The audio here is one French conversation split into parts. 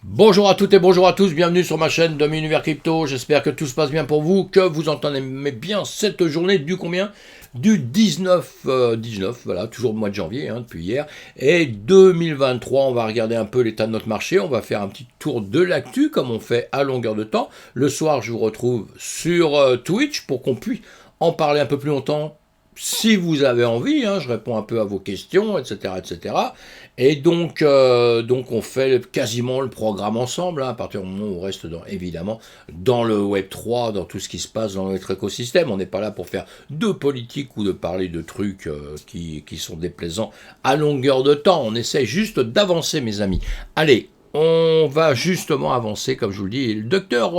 Bonjour à toutes et bonjour à tous, bienvenue sur ma chaîne Dom Univers Crypto, j'espère que tout se passe bien pour vous, que vous entendez bien cette journée du combien? Du 19, voilà, toujours le mois de janvier, depuis hier, et 2023, on va regarder un peu l'état de notre marché, on va faire un petit tour de l'actu comme on fait à longueur de temps. Le soir, je vous retrouve sur Twitch pour qu'on puisse en parler un peu plus longtemps si vous avez envie, je réponds un peu à vos questions, etc., etc. Et donc on fait quasiment le programme ensemble, à partir du moment où on reste évidemment dans le Web 3, dans tout ce qui se passe dans notre écosystème. On n'est pas là pour faire de politique ou de parler de trucs qui sont déplaisants à longueur de temps. On essaie juste d'avancer, mes amis. Allez, on va justement avancer, comme je vous le dis. Le docteur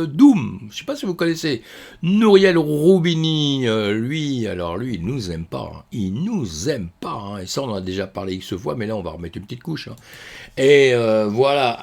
Doom, je ne sais pas si vous connaissez, Nouriel Roubini, lui, il nous aime pas. Il nous aime pas. Et ça, on en a déjà parlé X fois, mais là, on va remettre une petite couche. Et voilà,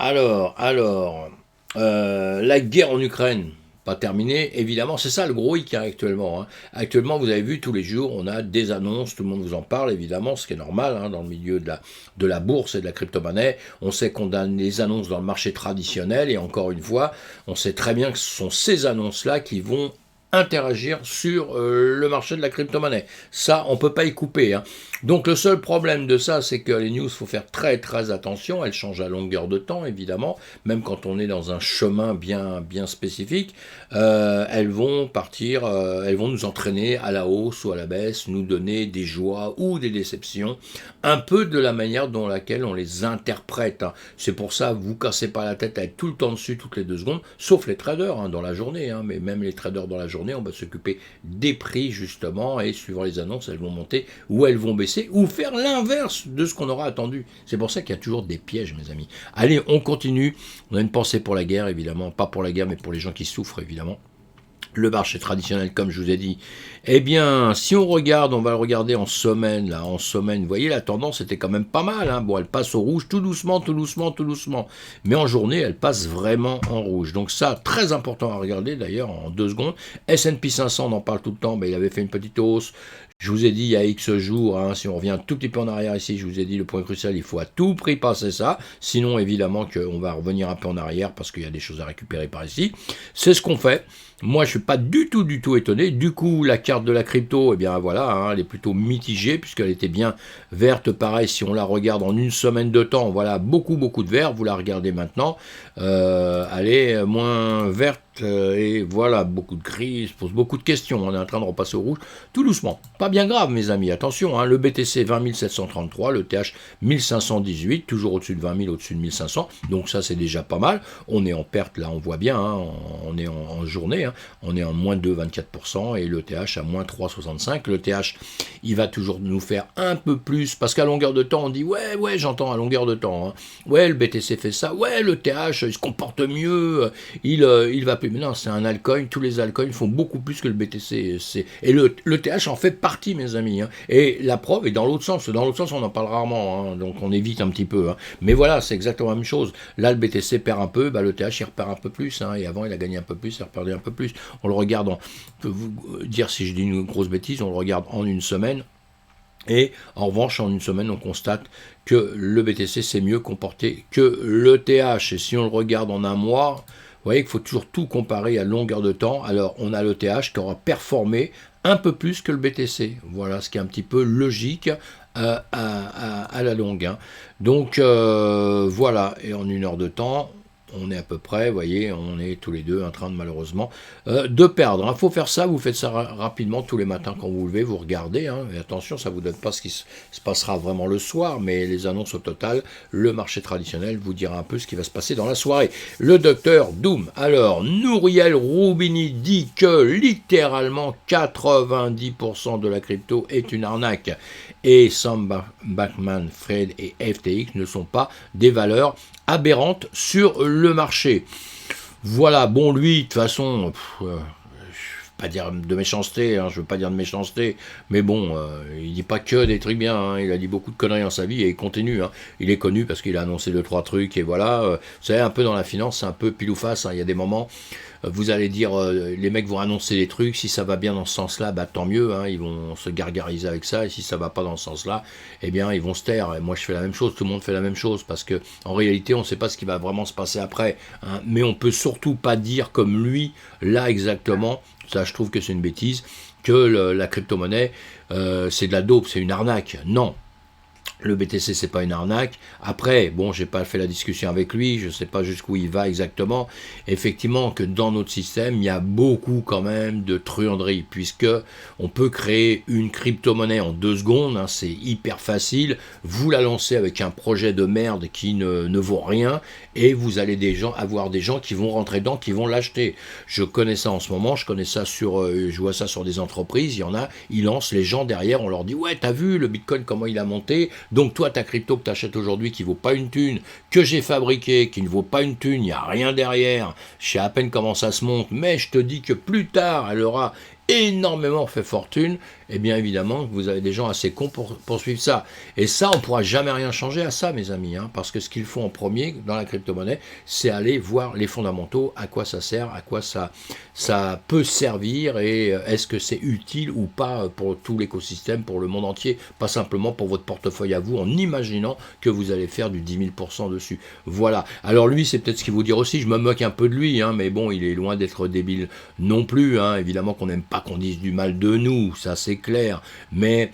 la guerre en Ukraine, pas terminée, évidemment, c'est ça le gros hic actuellement. Actuellement, vous avez vu, tous les jours, on a des annonces, tout le monde vous en parle, évidemment, ce qui est normal dans le milieu de la bourse et de la crypto-monnaie. On sait qu'on a les annonces dans le marché traditionnel, et encore une fois, on sait très bien que ce sont ces annonces-là qui vont interagir sur le marché de la crypto-monnaie. Ça, on ne peut pas y couper. Donc le seul problème de ça, c'est que les news, il faut faire très très attention, elles changent à longueur de temps, évidemment, même quand on est dans un chemin bien, bien spécifique, elles vont partir, elles vont nous entraîner à la hausse ou à la baisse, nous donner des joies ou des déceptions, un peu de la manière dont laquelle on les interprète. C'est pour ça, vous cassez pas la tête à être tout le temps dessus toutes les 2 secondes, sauf les traders dans la journée, mais même les traders dans la journée, on va s'occuper des prix justement, et suivant les annonces, elles vont monter ou elles vont baisser, ou faire l'inverse de ce qu'on aura attendu. C'est pour ça qu'il y a toujours des pièges, mes amis. Allez, on continue. On a une pensée pour la guerre, évidemment. Pas pour la guerre, mais pour les gens qui souffrent, évidemment. Le marché traditionnel, comme je vous ai dit, eh bien, si on regarde, on va le regarder en semaine, là, en semaine, vous voyez, la tendance était quand même pas mal, Bon, elle passe au rouge tout doucement, tout doucement, tout doucement. Mais en journée, elle passe vraiment en rouge. Donc ça, très important à regarder, d'ailleurs, en 2 secondes. S&P 500, on en parle tout le temps, il avait fait une petite hausse. Je vous ai dit il y a X jours, si on revient un tout petit peu en arrière ici, je vous ai dit le point crucial, il faut à tout prix passer ça. Sinon, évidemment, qu'on va revenir un peu en arrière parce qu'il y a des choses à récupérer par ici. C'est ce qu'on fait. Moi, je suis pas du tout étonné. Du coup, la carte de la crypto, eh bien voilà, elle est plutôt mitigée puisqu'elle était bien verte. Pareil, si on la regarde en une semaine de temps, voilà, beaucoup de vert. Vous la regardez maintenant, elle est moins verte. Et voilà, beaucoup de gris, se pose beaucoup de questions. On est en train de repasser au rouge, tout doucement. Pas bien grave, mes amis, attention. Le BTC 20 733, le TH 1518, toujours au-dessus de 20 000, au-dessus de 1500. Donc ça, c'est déjà pas mal. On est en perte, là, on voit bien, on est en journée. On est en moins 2,24% et le TH à moins 3,65. Le TH, il va toujours nous faire un peu plus, parce qu'à longueur de temps, on dit, ouais, j'entends à longueur de temps. Ouais, le BTC fait ça. Ouais, le TH, il se comporte mieux. Il va plus. Mais non, c'est un altcoin. Tous les altcoins font beaucoup plus que le BTC. Et le TH en fait partie, mes amis. Et la preuve est dans l'autre sens. Dans l'autre sens, on en parle rarement. Donc on évite un petit peu. Mais voilà, c'est exactement la même chose. Là, le BTC perd un peu. Le TH, il repart un peu plus. Et avant, il a gagné un peu plus. Il a perdu un peu plus. On le regarde, je peux vous dire si je dis une grosse bêtise, on le regarde en une semaine. Et en revanche, en une semaine, on constate que le BTC s'est mieux comporté que le TH. Et si on le regarde en un mois, vous voyez qu'il faut toujours tout comparer à longueur de temps. Alors, on a le TH qui aura performé un peu plus que le BTC. Voilà, ce qui est un petit peu logique à la longue. Donc, voilà. Et en une heure de temps, on est à peu près, vous voyez, on est tous les deux en train de malheureusement de perdre. Il faut faire ça, vous faites ça rapidement tous les matins quand vous vous levez, vous regardez, et attention, ça ne vous donne pas ce qui se passera vraiment le soir, mais les annonces au total, le marché traditionnel vous dira un peu ce qui va se passer dans la soirée. Le docteur Doom, alors, Nouriel Roubini dit que littéralement 90% de la crypto est une arnaque, et Sam Bankman-Fried et FTX ne sont pas des valeurs aberrante sur le marché. Voilà, bon, lui, de toute façon, pas dire de méchanceté, hein, je veux pas dire de méchanceté, mais bon, il dit pas que des trucs bien, hein, il a dit beaucoup de conneries dans sa vie et il continue. Hein. Il est connu parce qu'il a annoncé 2-3 trucs et voilà. Vous savez, un peu dans la finance, c'est un peu pile ou face. Hein, il y a des moments, vous allez dire, les mecs vont annoncer des trucs, si ça va bien dans ce sens-là, bah tant mieux, hein, ils vont se gargariser avec ça, et si ça va pas dans ce sens-là, eh bien ils vont se taire. Et moi je fais la même chose, tout le monde fait la même chose, parce que en réalité on ne sait pas ce qui va vraiment se passer après. Hein, mais on peut surtout pas dire comme lui, là exactement, ça je trouve que c'est une bêtise, que la crypto-monnaie c'est de la dope, c'est une arnaque. Non. Le BTC, c'est pas une arnaque. Après, bon, j'ai pas fait la discussion avec lui, je sais pas jusqu'où il va exactement. Effectivement, que dans notre système, il y a beaucoup quand même de truanderies, puisque on peut créer une crypto-monnaie en 2 secondes, hein, c'est hyper facile. Vous la lancez avec un projet de merde qui ne vaut rien, et vous allez avoir des gens qui vont rentrer dedans, qui vont l'acheter. Je connais ça en ce moment, je vois ça sur des entreprises, il y en a, ils lancent, les gens derrière, on leur dit, ouais, t'as vu le Bitcoin, comment il a monté? Donc toi, ta crypto que tu achètes aujourd'hui qui ne vaut pas une thune, que j'ai fabriqué, qui ne vaut pas une thune, il n'y a rien derrière, je sais à peine comment ça se monte, mais je te dis que plus tard, elle aura énormément fait fortune, et bien évidemment, vous avez des gens assez cons pour poursuivre ça. Et ça, on ne pourra jamais rien changer à ça, mes amis, hein, parce que ce qu'il faut en premier dans la crypto-monnaie, c'est aller voir les fondamentaux, à quoi ça sert, à quoi ça peut servir, et est-ce que c'est utile ou pas pour tout l'écosystème, pour le monde entier, pas simplement pour votre portefeuille à vous, en imaginant que vous allez faire du 10 000% dessus. Voilà. Alors lui, c'est peut-être ce qu'il vous dire aussi, je me moque un peu de lui, hein, mais bon, il est loin d'être débile non plus, hein, évidemment qu'on n'aime pas qu'on dise du mal de nous, ça c'est clair, mais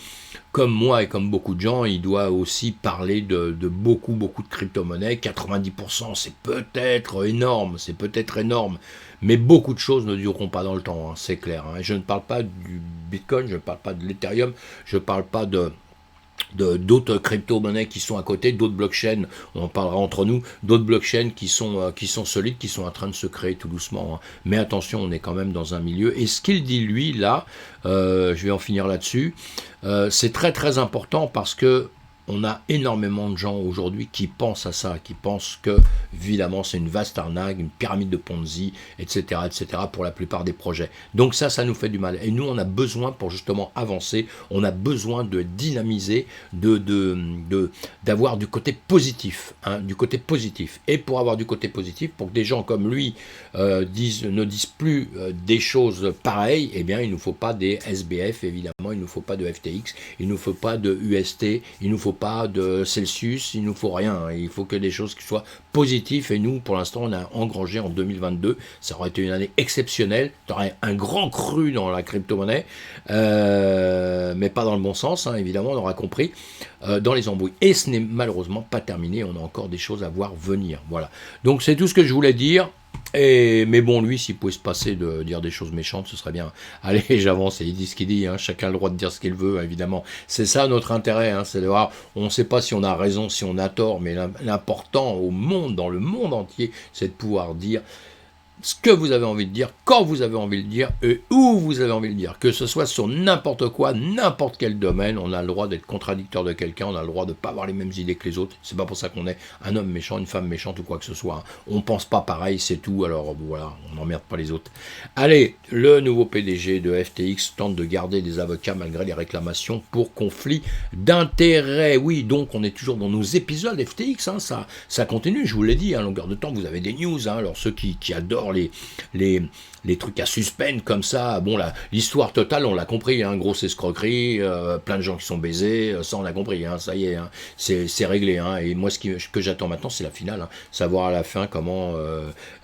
comme moi et comme beaucoup de gens, il doit aussi parler de beaucoup de crypto-monnaies. 90%, c'est peut-être énorme, mais beaucoup de choses ne dureront pas dans le temps, hein, c'est clair. Hein. Je ne parle pas du Bitcoin, je ne parle pas de l'Ethereum, je ne parle pas d'autres crypto-monnaies qui sont à côté, d'autres blockchains, on en parlera entre nous, d'autres blockchains qui sont solides, qui sont en train de se créer tout doucement. Hein. Mais attention, on est quand même dans un milieu. Et ce qu'il dit lui, là, je vais en finir là-dessus, c'est très très important parce que on a énormément de gens aujourd'hui qui pensent à ça, qui pensent que, évidemment, c'est une vaste arnaque, une pyramide de Ponzi, etc., pour la plupart des projets. Donc ça nous fait du mal. Et nous, on a besoin, pour justement avancer, on a besoin de dynamiser, d'avoir du côté positif, hein, du côté positif. Et pour avoir du côté positif, pour que des gens comme lui ne disent plus des choses pareilles, eh bien, il ne nous faut pas des SBF, évidemment, il ne nous faut pas de FTX, il ne nous faut pas de UST, il ne nous faut pas de Celsius, il nous faut rien, hein. Il faut que des choses qui soient positives, et nous, pour l'instant, on a engrangé en 2022, ça aurait été une année exceptionnelle, tu aurais un grand cru dans la crypto-monnaie, mais pas dans le bon sens, hein, évidemment, on aura compris, dans les embrouilles. Et ce n'est malheureusement pas terminé, on a encore des choses à voir venir, voilà. Donc c'est tout ce que je voulais dire. Mais bon, lui, s'il pouvait se passer de dire des choses méchantes, ce serait bien. Allez, j'avance, et il dit ce qu'il dit, hein. Chacun a le droit de dire ce qu'il veut, évidemment. C'est ça notre intérêt, hein, c'est de voir, on ne sait pas si on a raison, si on a tort, mais l'important au monde, dans le monde entier, c'est de pouvoir dire ce que vous avez envie de dire, quand vous avez envie de le dire, et où vous avez envie de le dire. Que ce soit sur n'importe quoi, n'importe quel domaine, on a le droit d'être contradicteur de quelqu'un, on a le droit de ne pas avoir les mêmes idées que les autres. C'est pas pour ça qu'on est un homme méchant, une femme méchante ou quoi que ce soit. Hein. On pense pas pareil, c'est tout, alors voilà, on n'emmerde pas les autres. Allez, le nouveau PDG de FTX tente de garder des avocats malgré les réclamations pour conflit d'intérêts. Oui, donc on est toujours dans nos épisodes FTX, hein, ça continue, je vous l'ai dit, à longueur de temps, vous avez des news, hein, alors ceux qui adorent les trucs à suspense comme ça, bon, l'histoire totale, on l'a compris, hein, grosse escroquerie, plein de gens qui sont baisés, ça on l'a compris, hein, ça y est, hein, c'est réglé, hein, et moi ce que j'attends maintenant, c'est la finale, hein, savoir à la fin comment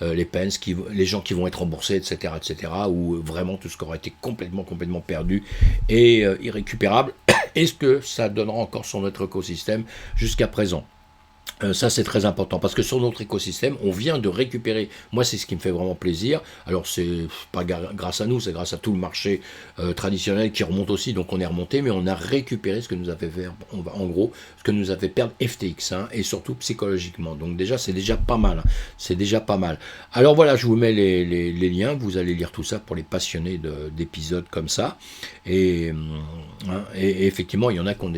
les Pence, les gens qui vont être remboursés, etc., ou vraiment tout ce qui aura été complètement perdu et irrécupérable, est-ce que ça donnera encore sur notre écosystème jusqu'à présent. Ça c'est très important parce que sur notre écosystème on vient de récupérer, moi c'est ce qui me fait vraiment plaisir, alors c'est pas grâce à nous, c'est grâce à tout le marché traditionnel qui remonte aussi, donc on est remonté, mais on a récupéré ce que nous a fait faire, en gros ce que nous a fait perdre FTX, hein, et surtout psychologiquement, donc déjà c'est déjà pas mal, hein, c'est déjà pas mal. Alors voilà, je vous mets les liens, vous allez lire tout ça pour les passionnés d'épisodes comme ça, et effectivement il y en a qui ont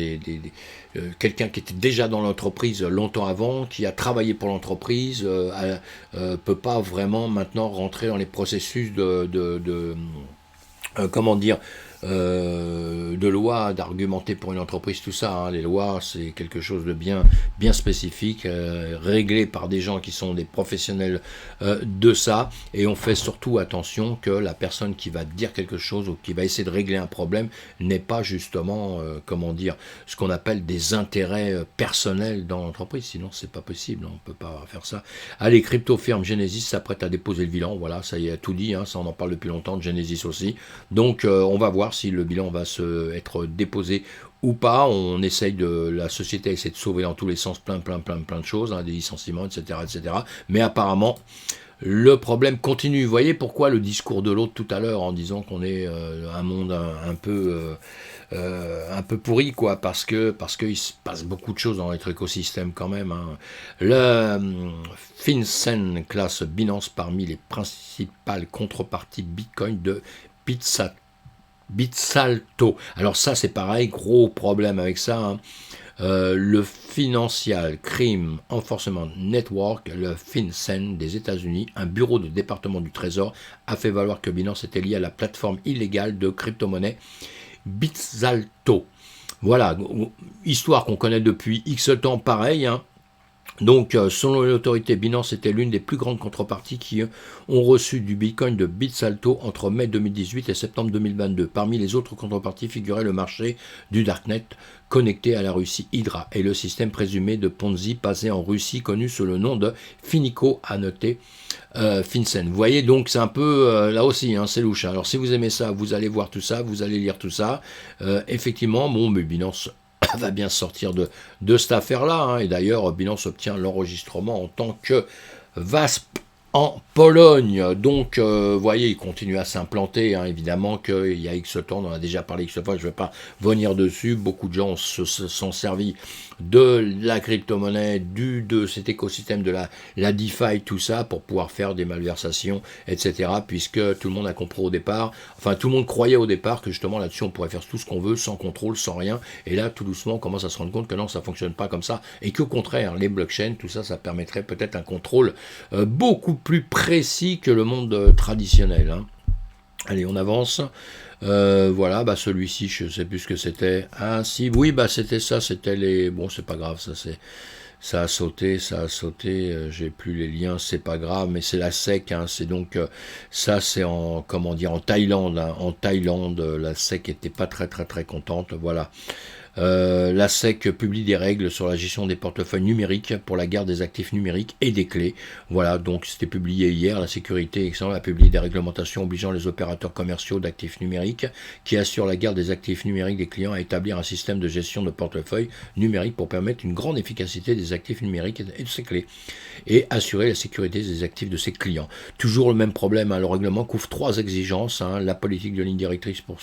quelqu'un qui était déjà dans l'entreprise longtemps avant, qui a travaillé pour l'entreprise, peut pas vraiment maintenant rentrer dans les processus de comment dire, de loi, d'argumenter pour une entreprise, tout ça. Hein. Les lois, c'est quelque chose de bien spécifique, réglé par des gens qui sont des professionnels de ça. Et on fait surtout attention que la personne qui va dire quelque chose ou qui va essayer de régler un problème n'ait pas justement, comment dire, ce qu'on appelle des intérêts personnels dans l'entreprise. Sinon, c'est pas possible. On ne peut pas faire ça. Allez, crypto-firme Genesis s'apprête à déposer le bilan. Voilà, ça y est, tout dit. Hein, ça, on en parle depuis longtemps de Genesis aussi. Donc, on va voir si le bilan va être déposé ou pas. La société essaie de sauver dans tous les sens plein de choses, hein, des licenciements, etc. Mais apparemment, le problème continue. Vous voyez pourquoi le discours de l'autre tout à l'heure en disant qu'on est un monde un peu pourri, quoi, parce qu'il se passe beaucoup de choses dans notre écosystème quand même. Hein. Le FinCEN classe Binance parmi les principales contreparties Bitcoin de Bitsalto. Alors ça, c'est pareil, gros problème avec ça. Hein. Le Financial Crime Enforcement Network, le FinCEN des États-Unis, un bureau de département du Trésor, a fait valoir que Binance était lié à la plateforme illégale de crypto-monnaie Bitsalto. Voilà, histoire qu'on connaît depuis X temps, pareil. Hein. Donc, selon l'autorité, Binance était l'une des plus grandes contreparties qui ont reçu du Bitcoin de Bitsalto entre mai 2018 et septembre 2022. Parmi les autres contreparties figurait le marché du Darknet connecté à la Russie Hydra et le système présumé de Ponzi basé en Russie connu sous le nom de Finico, a noté FinCEN. Vous voyez, donc c'est un peu, là aussi, hein, c'est louche. Alors, si vous aimez ça, vous allez voir tout ça, vous allez lire tout ça. Effectivement, bon, mais Binance va bien sortir de cette affaire-là. Hein. Et d'ailleurs, Binance obtient l'enregistrement en tant que VASP en Pologne. Donc, vous voyez, il continue à s'implanter. Hein. Évidemment qu'il y a X temps, on en a déjà parlé X fois, je ne vais pas venir dessus. Beaucoup de gens se sont servis de la crypto-monnaie, de cet écosystème de la DeFi, tout ça, pour pouvoir faire des malversations, etc. Puisque tout le monde a compris au départ, enfin tout le monde croyait au départ que justement là-dessus on pourrait faire tout ce qu'on veut, sans contrôle, sans rien. Et là, tout doucement, on commence à se rendre compte que non, ça ne fonctionne pas comme ça. Et qu'au contraire, les blockchains, tout ça, ça permettrait peut-être un contrôle beaucoup plus précis que le monde traditionnel. Hein. Allez, on avance. Voilà, bah celui-ci, je sais plus ce que c'était. Ah si, oui, bah c'était ça, c'était les... Bon, c'est pas grave, ça a sauté, j'ai plus les liens, c'est pas grave, mais c'est la SEC, hein, c'est donc... ça, c'est en Thaïlande, hein, en Thaïlande, la SEC était pas très contente, voilà. La SEC publie des règles sur la gestion des portefeuilles numériques pour la garde des actifs numériques et des clés. Voilà, donc c'était publié hier. La sécurité a publié des réglementations obligeant les opérateurs commerciaux d'actifs numériques qui assurent la garde des actifs numériques des clients à établir un système de gestion de portefeuille numérique pour permettre une grande efficacité des actifs numériques et de ses clés et assurer la sécurité des actifs de ses clients. Toujours le même problème, hein, le règlement couvre 3 exigences, hein, la politique de ligne directrice pour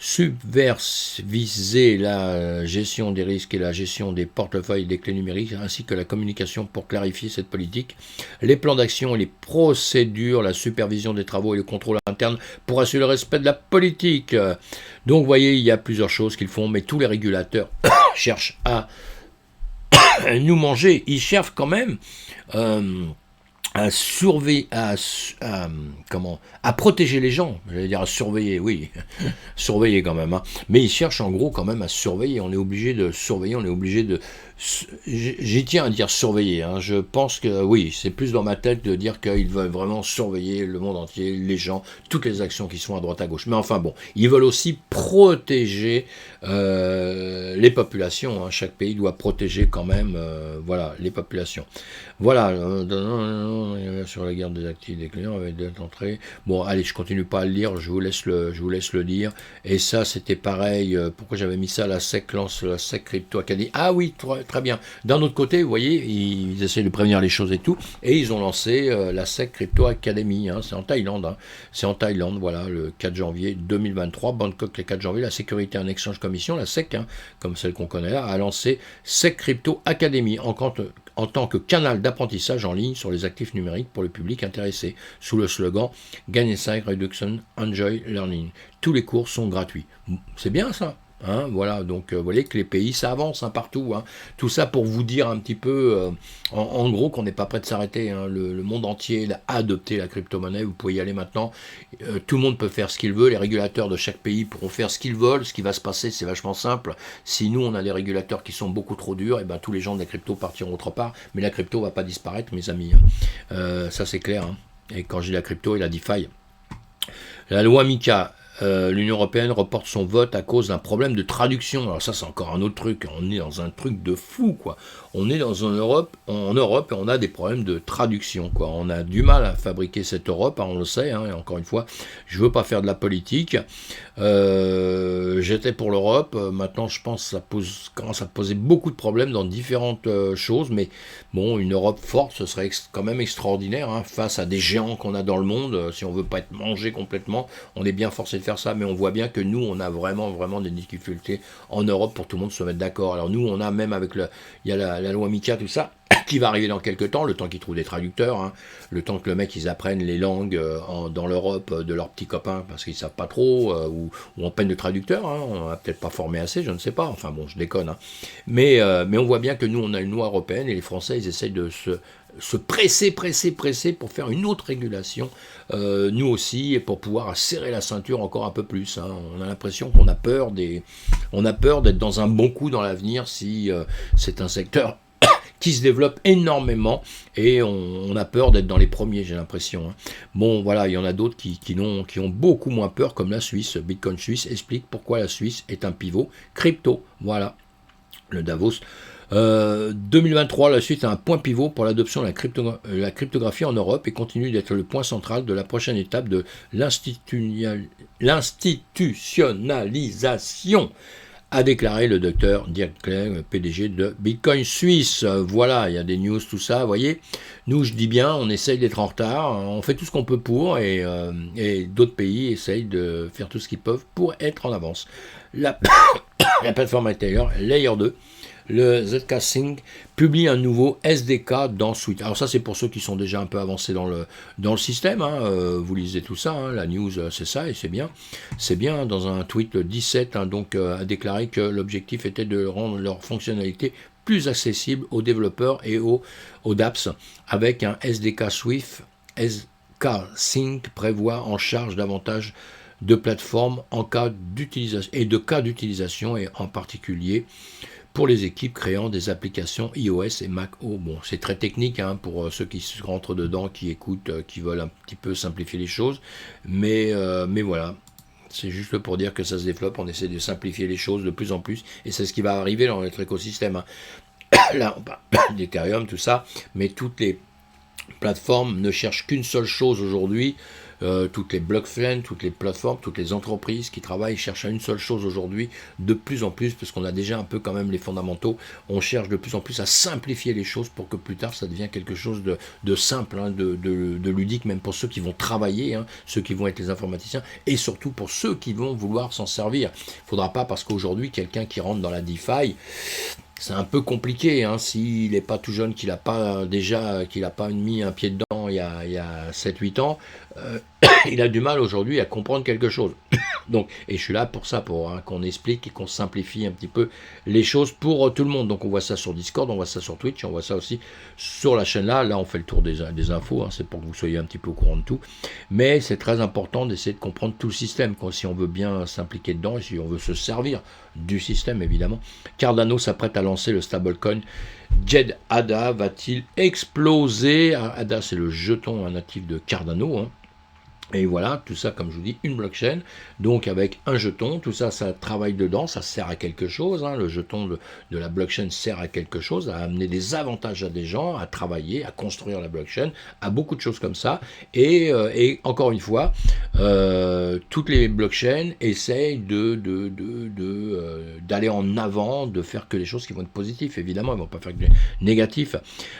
subversiser la gestion des risques et la gestion des portefeuilles et des clés numériques, ainsi que la communication pour clarifier cette politique, les plans d'action et les procédures, la supervision des travaux et le contrôle interne pour assurer le respect de la politique. Donc vous voyez, il y a plusieurs choses qu'ils font, mais tous les régulateurs cherchent à nous manger. Ils cherchent quand même... à surveiller, à protéger les gens, j'allais dire à surveiller, oui, surveiller quand même, hein. Mais ils cherchent en gros quand même à surveiller, on est obligé de surveiller, j'y tiens à dire surveiller, hein. Je pense que oui, c'est plus dans ma tête de dire qu'ils veulent vraiment surveiller le monde entier, les gens, toutes les actions qui sont à droite à gauche, mais enfin bon, ils veulent aussi protéger les populations, hein. Chaque pays doit protéger quand même, voilà, les populations. Voilà, sur la garde des actifs des clients avec des entrées. Bon, allez, je continue pas à le lire, je vous laisse le lire. Et ça, c'était pareil. Pourquoi j'avais mis ça? La SEC lance la SEC Crypto Academy. Ah oui, très bien. D'un autre côté, vous voyez, ils essaient de prévenir les choses et tout. Et ils ont lancé la SEC Crypto Academy. Hein, c'est en Thaïlande. Hein. C'est en Thaïlande, voilà, le 4 janvier 2023. Bangkok, le 4 janvier. La Sécurité and Exchange Commission, la SEC, hein, comme celle qu'on connaît là, a lancé SEC Crypto Academy en tant que canal d'apprentissage en ligne sur les actifs numériques pour le public intéressé, sous le slogan Gain Insight Reduction Enjoy Learning. Tous les cours sont gratuits. C'est bien ça. Hein, voilà, donc vous voyez que les pays, ça avance hein, partout. Hein. Tout ça pour vous dire un petit peu, en gros, qu'on n'est pas prêt de s'arrêter. Hein. Le monde entier a adopté la crypto-monnaie, vous pouvez y aller maintenant. Tout le monde peut faire ce qu'il veut, les régulateurs de chaque pays pourront faire ce qu'ils veulent. Ce qui va se passer, c'est vachement simple. Si nous, on a des régulateurs qui sont beaucoup trop durs, et ben, tous les gens de la crypto partiront autre part. Mais la crypto va pas disparaître, mes amis. Hein. Ça, c'est clair. Hein. Et quand je dis la crypto et la DeFi, la loi MiCA, l'Union européenne reporte son vote à cause d'un problème de traduction. Alors ça, c'est encore un autre truc. On est dans un truc de fou, quoi. On est dans en Europe et on a des problèmes de traduction, quoi. On a du mal à fabriquer cette Europe, hein, on le sait. Hein, et encore une fois, je veux pas faire de la politique. J'étais pour l'Europe. Maintenant, je pense que ça commence à poser beaucoup de problèmes dans différentes choses. Mais bon, une Europe forte, ce serait quand même extraordinaire hein, face à des géants qu'on a dans le monde. Si on veut pas être mangé complètement, on est bien forcé de faire ça. Mais on voit bien que nous, on a vraiment des difficultés en Europe pour tout le monde se mettre d'accord. Alors nous, on a même avec il y a la loi MiCA, tout ça, qui va arriver dans quelques temps, le temps qu'ils trouvent des traducteurs, hein, le temps que le mec, ils apprennent les langues dans l'Europe de leurs petits copains parce qu'ils savent pas trop, ou en peine de traducteur, hein, on n'a peut-être pas formé assez, je ne sais pas, enfin bon, je déconne. Hein. Mais on voit bien que nous, on a une loi européenne et les Français, ils essayent de se presser pour faire une autre régulation, nous aussi, et pour pouvoir serrer la ceinture encore un peu plus. Hein. On a l'impression qu'on a peur d'être dans un bon coup dans l'avenir si c'est un secteur qui se développe énormément et on a peur d'être dans les premiers, j'ai l'impression. Hein. Bon, voilà, il y en a d'autres qui ont beaucoup moins peur, comme la Suisse. Bitcoin Suisse explique pourquoi la Suisse est un pivot crypto. Voilà, le Davos. 2023, la Suisse a un point pivot pour l'adoption de la cryptographie en Europe et continue d'être le point central de la prochaine étape de l'institutionnalisation, a déclaré le docteur Dirk Kling, PDG de Bitcoin Suisse. Voilà, il y a des news, tout ça, vous voyez. Nous, je dis bien, on essaye d'être en retard, on fait tout ce qu'on peut pour, et d'autres pays essayent de faire tout ce qu'ils peuvent pour être en avance. La plateforme intérieure, Layer 2, le ZK Sync publie un nouveau SDK dans Suite. Alors ça, c'est pour ceux qui sont déjà un peu avancés dans le système. Hein. Vous lisez tout ça, hein. La news, c'est ça, et c'est bien. C'est bien, dans un tweet le 17, hein, donc, a déclaré que l'objectif était de rendre leur fonctionnalité plus accessible aux développeurs et aux dApps, avec un SDK Swift. SDK Sync prévoit en charge davantage de plateformes en cas d'utilisation et de cas d'utilisation, et en particulier pour les équipes créant des applications iOS et Mac OS. Bon, c'est très technique hein, pour ceux qui rentrent dedans, qui écoutent, qui veulent un petit peu simplifier les choses, mais voilà. C'est juste pour dire que ça se développe, on essaie de simplifier les choses de plus en plus, et c'est ce qui va arriver dans notre écosystème. Hein. Là, on parle d'Ethereum, tout ça, mais toutes les plateformes ne cherchent qu'une seule chose aujourd'hui. Toutes les blockchains, toutes les plateformes, toutes les entreprises qui travaillent cherchent à une seule chose aujourd'hui, de plus en plus, parce qu'on a déjà un peu quand même les fondamentaux, on cherche de plus en plus à simplifier les choses pour que plus tard ça devienne quelque chose de simple, hein, de ludique, même pour ceux qui vont travailler, hein, ceux qui vont être les informaticiens, et surtout pour ceux qui vont vouloir s'en servir. Il ne faudra pas, parce qu'aujourd'hui, quelqu'un qui rentre dans la DeFi, c'est un peu compliqué, hein, s'il n'est pas tout jeune, qu'il n'a pas mis un pied dedans il y a 7-8 ans, il a du mal aujourd'hui à comprendre quelque chose. Donc, et je suis là pour ça, pour hein, qu'on explique et qu'on simplifie un petit peu les choses pour tout le monde. Donc on voit ça sur Discord, on voit ça sur Twitch, on voit ça aussi sur la chaîne là. Là on fait le tour des infos, hein, c'est pour que vous soyez un petit peu au courant de tout. Mais c'est très important d'essayer de comprendre tout le système, quoi, si on veut bien s'impliquer dedans et si on veut se servir du système évidemment. Cardano s'apprête à lancer le stablecoin Jed ADA. Va-t-il exploser? ADA, c'est le jeton natif de Cardano, hein. Et voilà, tout ça, comme je vous dis, une blockchain, donc avec un jeton, tout ça, ça travaille dedans, ça sert à quelque chose, hein, le jeton de la blockchain sert à quelque chose, à amener des avantages à des gens, à travailler, à construire la blockchain, à beaucoup de choses comme ça, et encore une fois, toutes les blockchains essayent d'aller en avant, de faire que les choses qui vont être positives, évidemment, ils ne vont pas faire que négatif.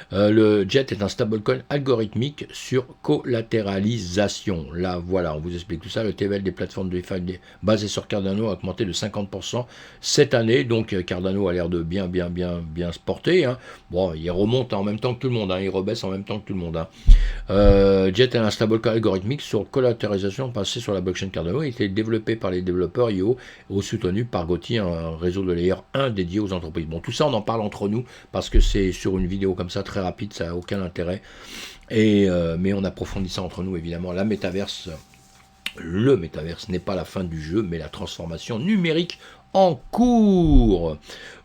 Le JET est un stablecoin algorithmique sur collatéralisation. là, voilà, on vous explique tout ça. Le TVL des plateformes DeFi basées sur Cardano a augmenté de 50% cette année. Donc Cardano a l'air de bien se porter. Hein. Bon, il remonte en même temps que tout le monde. Hein. Il rebaisse en même temps que tout le monde. Hein. Jet est un stablecoin algorithmique sur collatérisation passée sur la blockchain Cardano. Il a été développé par les développeurs IO et soutenu par Gotti, un réseau de layer 1 dédié aux entreprises. Bon, tout ça, on en parle entre nous parce que c'est sur une vidéo comme ça très rapide, ça n'a aucun intérêt. Mais on approfondit ça entre nous, évidemment. Le métaverse n'est pas la fin du jeu, mais la transformation numérique en cours.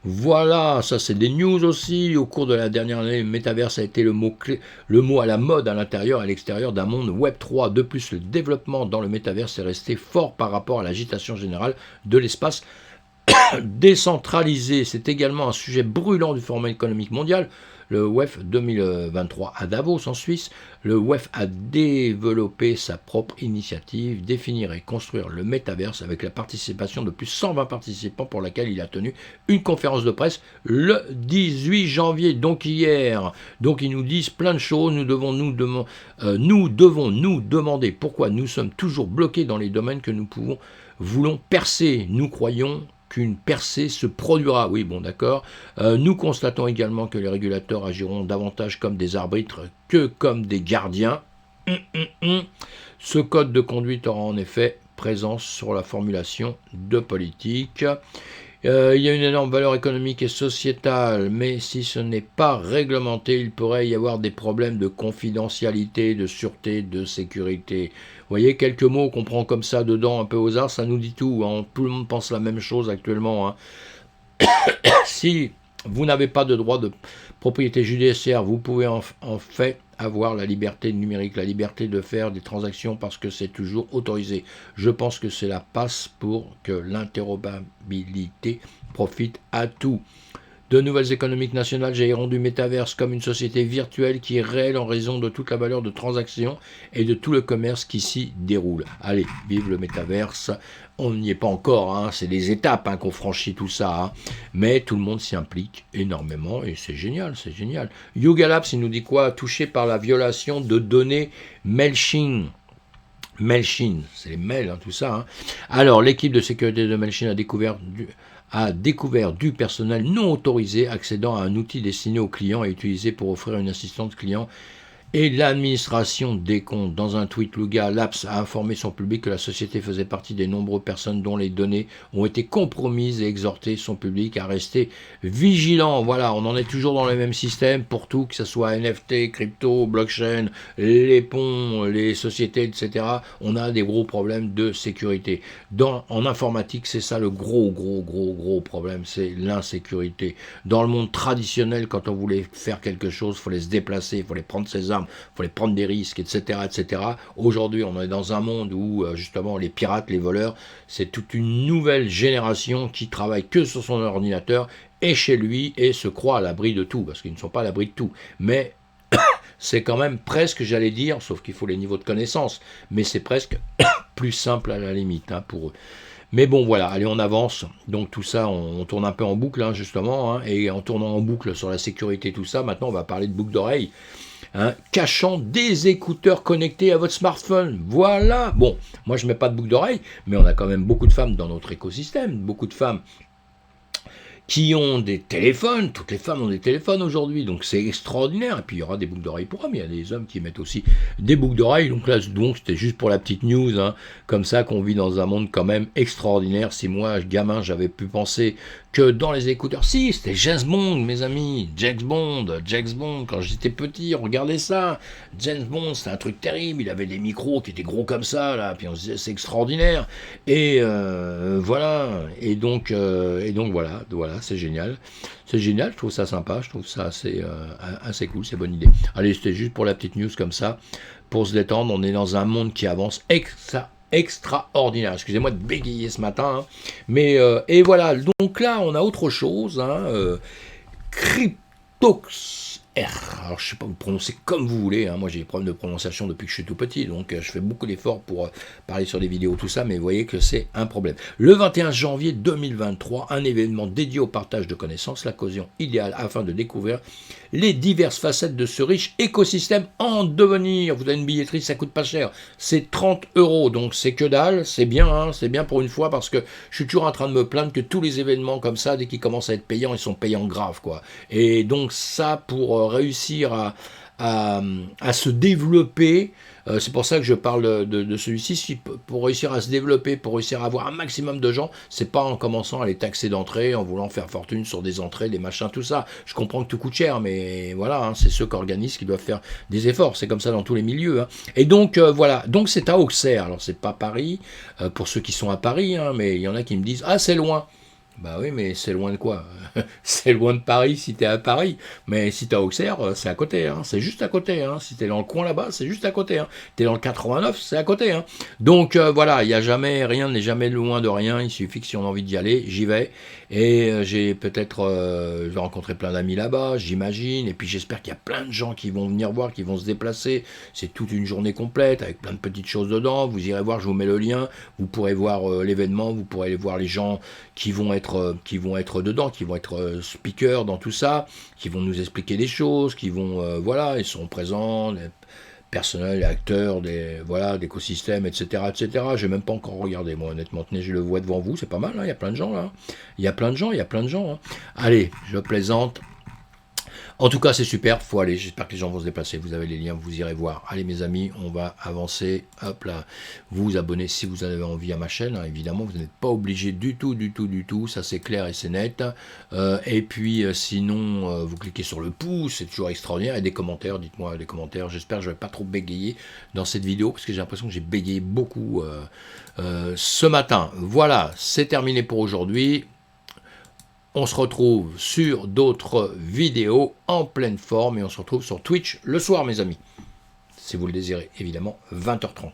Voilà, ça c'est des news aussi. Au cours de la dernière année, le métaverse a été le mot à la mode à l'intérieur et à l'extérieur d'un monde Web 3. De plus, le développement dans le métaverse est resté fort par rapport à l'agitation générale de l'espace décentralisé. C'est également un sujet brûlant du Forum économique mondial. Le WEF 2023 à Davos en Suisse, le WEF a développé sa propre initiative, définir et construire le métaverse avec la participation de plus de 120 participants pour laquelle il a tenu une conférence de presse le 18 janvier, donc hier. Donc ils nous disent plein de choses, nous devons nous demander pourquoi nous sommes toujours bloqués dans les domaines que nous voulons percer. Nous croyons qu'une percée se produira. Oui, bon, d'accord. Nous constatons également que les régulateurs agiront davantage comme des arbitres que comme des gardiens. Ce code de conduite aura en effet présence sur la formulation de politique. Il y a une énorme valeur économique et sociétale, mais si ce n'est pas réglementé, il pourrait y avoir des problèmes de confidentialité, de sûreté, de sécurité. Vous voyez, quelques mots qu'on prend comme ça dedans, un peu au hasard, ça nous dit tout. Hein. Tout le monde pense la même chose actuellement. Hein. Si vous n'avez pas de droit de propriété judiciaire, vous pouvez en fait avoir la liberté numérique, la liberté de faire des transactions parce que c'est toujours autorisé. Je pense que c'est la passe pour que l'interopérabilité profite à tout. De nouvelles économiques nationales jailliront du métaverse comme une société virtuelle qui est réelle en raison de toute la valeur de transaction et de tout le commerce qui s'y déroule. Allez, vive le métaverse. On n'y est pas encore, hein. C'est des étapes qu'on franchit tout ça, hein. Mais tout le monde s'y implique énormément et c'est génial, c'est génial. Yuga Labs, il nous dit quoi? Touché par la violation de données Mailchimp. Mailchimp, c'est les mails, tout ça. Hein. Alors, l'équipe de sécurité de Mailchimp a découvert du personnel non autorisé accédant à un outil destiné aux clients et utilisé pour offrir une assistance client et l'administration des comptes. Dans un tweet, Yuga Labs a informé son public que la société faisait partie des nombreuses personnes dont les données ont été compromises et exhorté son public à rester vigilant. Voilà, on en est toujours dans le même système pour tout, que ce soit NFT, crypto, blockchain, les ponts, les sociétés, etc. On a des gros problèmes de sécurité. En informatique, c'est ça le gros problème, c'est l'insécurité. Dans le monde traditionnel, quand on voulait faire quelque chose, il fallait se déplacer, il fallait prendre ses armes, il fallait prendre des risques, etc. etc. Aujourd'hui, on est dans un monde où, justement, les pirates, les voleurs, c'est toute une nouvelle génération qui travaille que sur son ordinateur et chez lui et se croit à l'abri de tout, parce qu'ils ne sont pas à l'abri de tout. Mais c'est quand même presque, j'allais dire, sauf qu'il faut les niveaux de connaissance, mais c'est presque plus simple à la limite pour eux. Mais bon, voilà, allez, on avance. Donc tout ça, on tourne un peu en boucle, justement. Et en tournant en boucle sur la sécurité, tout ça, maintenant, on va parler de boucles d'oreilles. Cachant des écouteurs connectés à votre smartphone. Voilà. Bon, moi, je ne mets pas de boucle d'oreille, mais on a quand même beaucoup de femmes dans notre écosystème. Beaucoup de femmes qui ont des téléphones, toutes les femmes ont des téléphones aujourd'hui, donc c'est extraordinaire, et puis il y aura des boucles d'oreilles pour hommes, il y a des hommes qui mettent aussi des boucles d'oreilles, donc là c'était juste pour la petite news, comme ça qu'on vit dans un monde quand même extraordinaire. Si moi, gamin, j'avais pu penser que dans les écouteurs, si, c'était James Bond, mes amis, James Bond, quand j'étais petit, regardez ça, James Bond, c'était un truc terrible, il avait des micros qui étaient gros comme ça, là, puis on se disait c'est extraordinaire, et voilà, et donc voilà, c'est génial, je trouve ça sympa, je trouve ça assez cool, c'est bonne idée. Allez, c'était juste pour la petite news comme ça, pour se détendre. On est dans un monde qui avance extraordinaire. Excusez-moi de bégayer ce matin, mais et voilà. Donc là, on a autre chose. Cryptox Alors, je sais pas, vous prononcez comme vous voulez. Hein. Moi, j'ai des problèmes de prononciation depuis que je suis tout petit, donc je fais beaucoup d'efforts pour parler sur des vidéos, tout ça, mais vous voyez que c'est un problème. Le 21 janvier 2023, un événement dédié au partage de connaissances, l'occasion idéale afin de découvrir les diverses facettes de ce riche écosystème en devenir. Vous avez une billetterie, ça coûte pas cher. C'est 30 €, donc c'est que dalle. C'est bien, hein, c'est bien pour une fois, parce que je suis toujours en train de me plaindre que tous les événements comme ça, dès qu'ils commencent à être payants, ils sont payants grave, quoi. Et donc ça, pour réussir à se développer, c'est pour ça que je parle de celui-ci, pour réussir à se développer, pour réussir à avoir un maximum de gens, c'est pas en commençant à les taxer d'entrée, en voulant faire fortune sur des entrées, des machins, tout ça. Je comprends que tout coûte cher, mais voilà, hein, c'est ceux qui organisent qui doivent faire des efforts, c'est comme ça dans tous les milieux. Hein. Et donc voilà, donc c'est à Auxerre, alors c'est pas Paris, pour ceux qui sont à Paris, hein, mais il y en a qui me disent « Ah, c'est loin !» Bah oui, mais c'est loin de quoi? C'est loin de Paris si t'es à Paris, mais si t'es à Auxerre, c'est à côté, hein. C'est juste à côté. Hein. Si t'es dans le coin là-bas, c'est juste à côté. Hein. T'es dans le 89, c'est à côté. Hein. Donc voilà, il y a jamais, rien n'est jamais loin de rien. Il suffit que si on a envie d'y aller, j'y vais. Et j'ai peut-être, je vais rencontrer plein d'amis là-bas, j'imagine. Et puis j'espère qu'il y a plein de gens qui vont venir voir, qui vont se déplacer. C'est toute une journée complète avec plein de petites choses dedans. Vous irez voir, je vous mets le lien. Vous pourrez voir l'événement, vous pourrez aller voir les gens qui vont être dedans, qui vont être speakers dans tout ça, qui vont nous expliquer des choses, qui vont, voilà, ils seront présents, les personnels, les acteurs, d'écosystèmes, etc., etc. J'ai même pas encore regardé, moi, honnêtement. Tenez, je le vois devant vous, c'est pas mal, hein, il y a plein de gens, là. Il y a plein de gens. Hein. Allez, je plaisante. En tout cas, c'est super, faut aller, j'espère que les gens vont se déplacer, vous avez les liens, vous irez voir. Allez mes amis, on va avancer, hop là, vous abonnez si vous avez envie à ma chaîne, hein, évidemment, vous n'êtes pas obligé du tout, ça c'est clair et c'est net. Et puis sinon, vous cliquez sur le pouce, c'est toujours extraordinaire, et des commentaires, dites-moi des commentaires, j'espère que je ne vais pas trop bégayer dans cette vidéo, parce que j'ai l'impression que j'ai bégayé beaucoup ce matin. Voilà, c'est terminé pour aujourd'hui. On se retrouve sur d'autres vidéos en pleine forme et on se retrouve sur Twitch le soir, mes amis. Si vous le désirez, évidemment, 20h30.